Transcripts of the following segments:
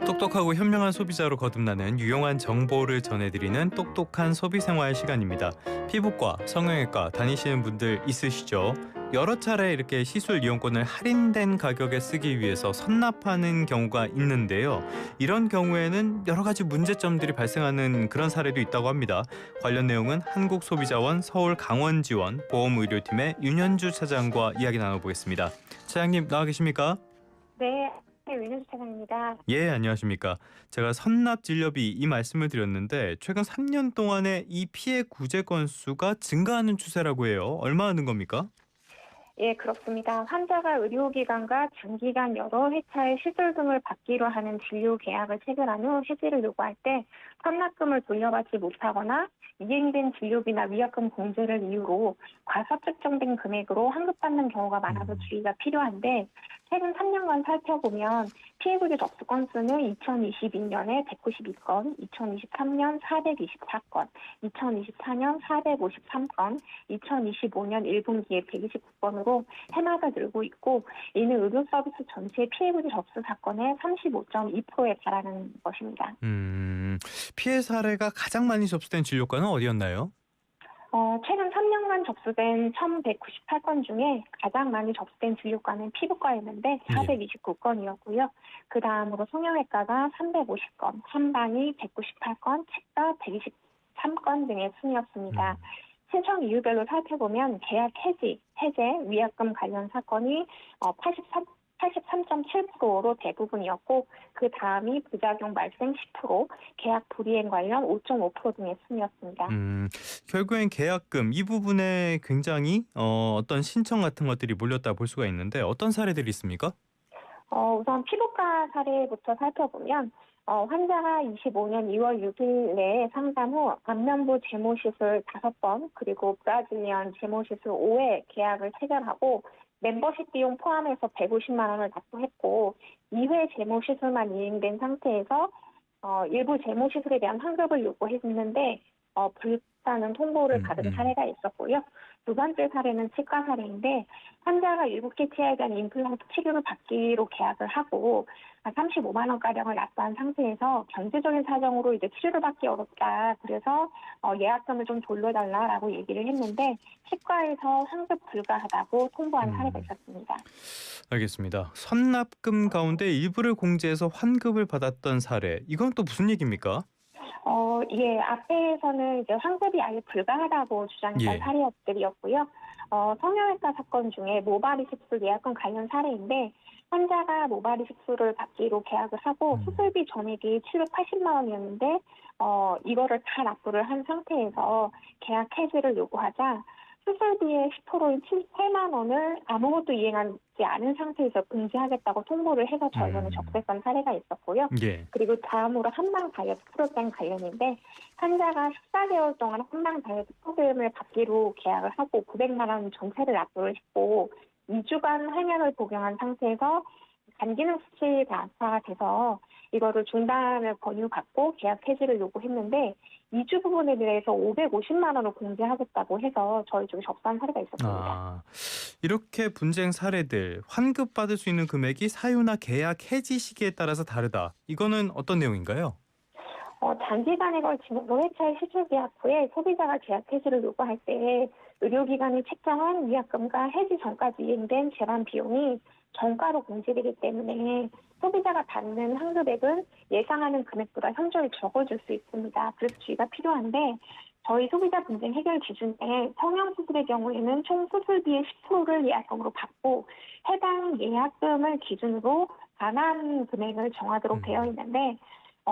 똑똑하고 현명한 소비자로 거듭나는 유용한 정보를 전해드리는 똑똑한 소비생활 시간입니다. 피부과, 성형외과 다니시는 분들 있으시죠? 여러 차례 이렇게 시술 이용권을 할인된 가격에 쓰기 위해서 선납하는 경우가 있는데요. 이런 경우에는 여러 가지 문제점들이 발생하는 그런 사례도 있다고 합니다. 관련 내용은 한국소비자원 서울강원지원 보험의료팀의 윤현주 차장과 이야기 나눠보겠습니다. 차장님 나와 계십니까? 네, 윤현수 차장입니다. 예, 안녕하십니까. 제가 선납 진료비 이 말씀을 드렸는데 최근 3년 동안에 이 피해 구제 건수가 증가하는 추세라고 해요. 얼마나 는 겁니까? 예, 그렇습니다. 환자가 의료기관과 장기간 여러 회차의 시술 등을 받기로 하는 진료 계약을 체결한 후 해지를 요구할 때 선납금을 돌려받지 못하거나 이행된 진료비나 위약금 공제를 이유로 과사측정된 금액으로 환급받는 경우가 많아서 주의가 필요한데 최근 3년간 살펴보면 피해구제 접수 건수는 2022년에 192건, 2023년 424건, 2024년 453건, 2025년 1분기에 129건으로 해마다 늘고 있고 이는 의료 서비스 전체 피해구제 접수 사건의 35.2%에 달하는 것입니다. 피해 사례가 가장 많이 접수된 진료과는 어디였나요? 최근 3년간 접수된 1,198건 중에 가장 많이 접수된 진료과는 피부과였는데 예. 429건이었고요. 그 다음으로 성형외과가 350건, 한방이 198건, 치과 123건 등의 순이었습니다. 신청 이유별로 살펴보면 계약 해제, 위약금 관련 사건이 83.7%로 대부분이었고 그 다음이 부작용 발생 10%, 계약 불이행 관련 5.5% 등의 순이었습니다. 결국엔 계약금 이 부분에 굉장히 어떤 신청 같은 것들이 몰렸다 볼 수가 있는데 어떤 사례들이 있습니까? 우선 피부과 사례부터 살펴보면 환자가 25년 2월 6일 내에 상담 후 안면부 제모시술 5번 그리고 브라질리언 제모시술 5회 계약을 체결하고 멤버십 비용 포함해서 150만 원을 납부했고 2회 제모시술만 이행된 상태에서 일부 제모시술에 대한 환급을 요구했는데 불가능 통보를 받은 사례가 있었고요. 두 번째 사례는 치과 사례인데 환자가 일부 캐치에 대한 임플란트 치료를 받기로 계약을 하고 35만 원가량을 납부한 상태에서 경제적인 사정으로 이제 치료를 받기 어렵다. 그래서 예약금을 좀 돌려달라라고 얘기를 했는데 치과에서 환급 불가하다고 통보한 사례가 있었습니다. 알겠습니다. 선납금 가운데 일부를 공제해서 환급을 받았던 사례. 이건 또 무슨 얘기입니까? 예, 앞에서는 이제 환급이 아예 불가하다고 주장했던 예. 사례들이었고요. 성형외과 사건 중에 모발이식술 예약금 관련 사례인데 환자가 모발이식술을 받기로 계약을 하고 수술비 전액이 780만 원이었는데 이거를 다 납부를 한 상태에서 계약 해지를 요구하자 수술비의 10%인 8만 원을 아무것도 이행하지 않은 상태에서 공제하겠다고 통보를 해서 저희는 접수했던 사례가 있었고요. 예. 그리고 다음으로 한방 다이어트 프로그램 관련인데 환자가 14개월 동안 한방 다이어트 프로그램을 받기로 계약을 하고 900만 원 전체를 납부를 했고 2주간 항약을 복용한 상태에서 간기능 수치가 악화가 돼서 이거를 중단을 권유받고 계약 해지를 요구했는데 2주 부분에 대해서 550만 원을 공제하겠다고 해서 저희 쪽에 접수한 사례가 있었습니다. 이렇게 분쟁 사례들 환급받을 수 있는 금액이 사유나 계약 해지 시기에 따라서 다르다. 이거는 어떤 내용인가요? 단기간에 걸친 5회차의 시술 계약 후에 소비자가 계약 해지를 요구할 때 의료기관이 책정한 위약금과 해지 전까지 이행된 재반 비용이 정가로 공제되기 때문에 소비자가 받는 환급액은 예상하는 금액보다 현저히 적어질 수 있습니다. 그래서 주의가 필요한데 저희 소비자 분쟁 해결 기준에 성형수술의 경우에는 총 수술비의 10%를 예약금으로 받고 해당 예약금을 기준으로 반환 금액을 정하도록 되어 있는데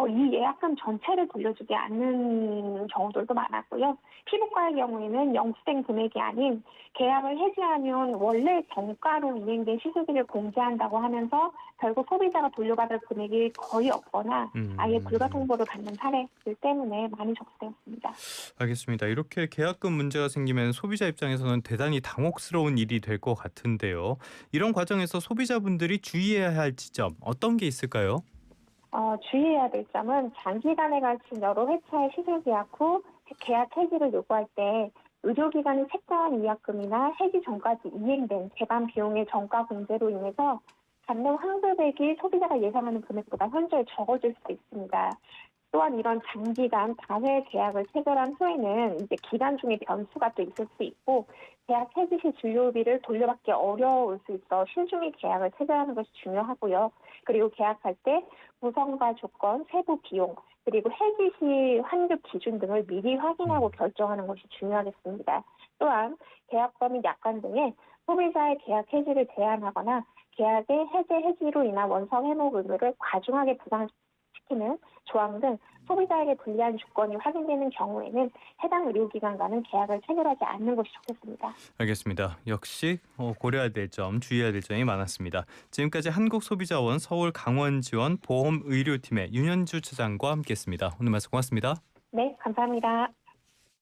이 예약금 전체를 돌려주지 않는 경우들도 많았고요. 피부과의 경우에는 영수된 금액이 아닌 계약을 해지하면 원래 정가로 이행된 시술비를 공제한다고 하면서 결국 소비자가 돌려받을 금액이 거의 없거나 아예 불가 통보를 받는 사례들 때문에 많이 접수되었습니다. 알겠습니다. 이렇게 계약금 문제가 생기면 소비자 입장에서는 대단히 당혹스러운 일이 될 것 같은데요. 이런 과정에서 소비자분들이 주의해야 할 지점 어떤 게 있을까요? 주의해야 될 점은 장기간에 걸친 여러 회차의 시술 계약 후 계약 해지를 요구할 때 의료기관이 책정한 위약금이나 해지 전까지 이행된 재반 비용의 정가 공제로 인해서 받는 환급액이 소비자가 예상하는 금액보다 현저히 적어질 수도 있습니다. 또한 이런 장기간 다회 계약을 체결한 후에는 이제 기간 중에 변수가 또 있을 수 있고 계약 해지 시 진료비를 돌려받기 어려울 수 있어 신중히 계약을 체결하는 것이 중요하고요. 그리고 계약할 때 구성과 조건, 세부 비용, 그리고 해지 시 환급 기준 등을 미리 확인하고 결정하는 것이 중요하겠습니다. 또한 계약범 및 약관 등에 소비자의 계약 해지를 제한하거나 계약의 해지로 인한 원서 회복 의무를 과중하게 부담시키는 조항 등 소비자에게 불리한 조건이 확인되는 경우에는 해당 의료기관과는 계약을 체결하지 않는 것이 좋겠습니다. 알겠습니다. 역시 고려해야 될 점, 주의해야 될 점이 많았습니다. 지금까지 한국소비자원 서울 강원지원 보험의료팀의 윤현주 차장과 함께했습니다. 오늘 말씀 고맙습니다. 네, 감사합니다.